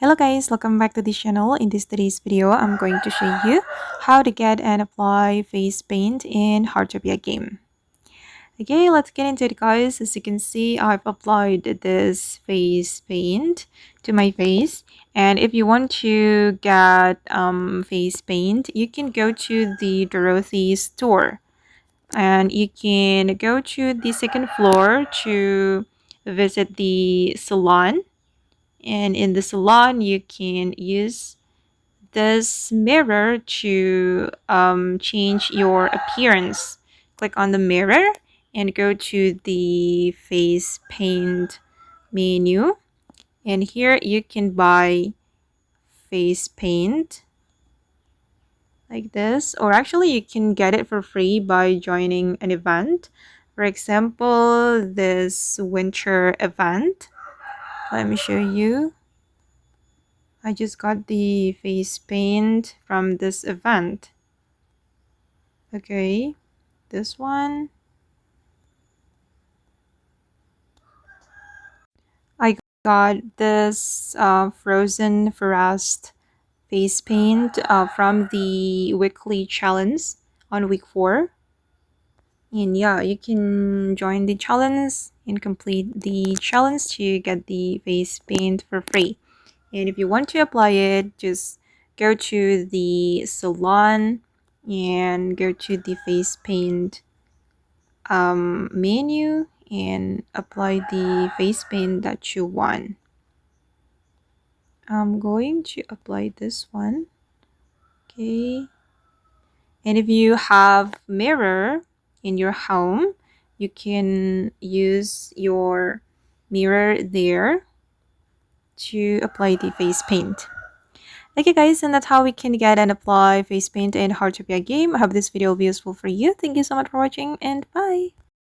Hello guys, welcome back to the channel. In today's video, I'm going to show you how to get and apply face paint in Heartopia game. Okay, let's get into it guys. As you can see, I've applied this face paint to my face. And if you want to get face paint, you can go to the Dorothy store. And you can go to the second floor to visit the salon. And in the salon you can use this mirror to change your appearance. Click on the mirror and go to the face paint menu, and here you can buy face paint like this, or actually you can get it for free by joining an event. For example, this winter event, let me show you. I just got the face paint from this event. Okay, this one. I got this frozen forest face paint from the weekly challenge on week 4. And yeah, you can join the challenge and complete the challenge to get the face paint for free. And if you want to apply it, just go to the salon and go to the face paint menu and apply the face paint that you want. I'm going to apply this one. Okay. And if you have mirror in your home, you can use your mirror there to apply the face paint. Okay guys, and that's how we can get and apply face paint in Heartopia game. I hope this video will be useful for you. Thank you so much for watching, and bye!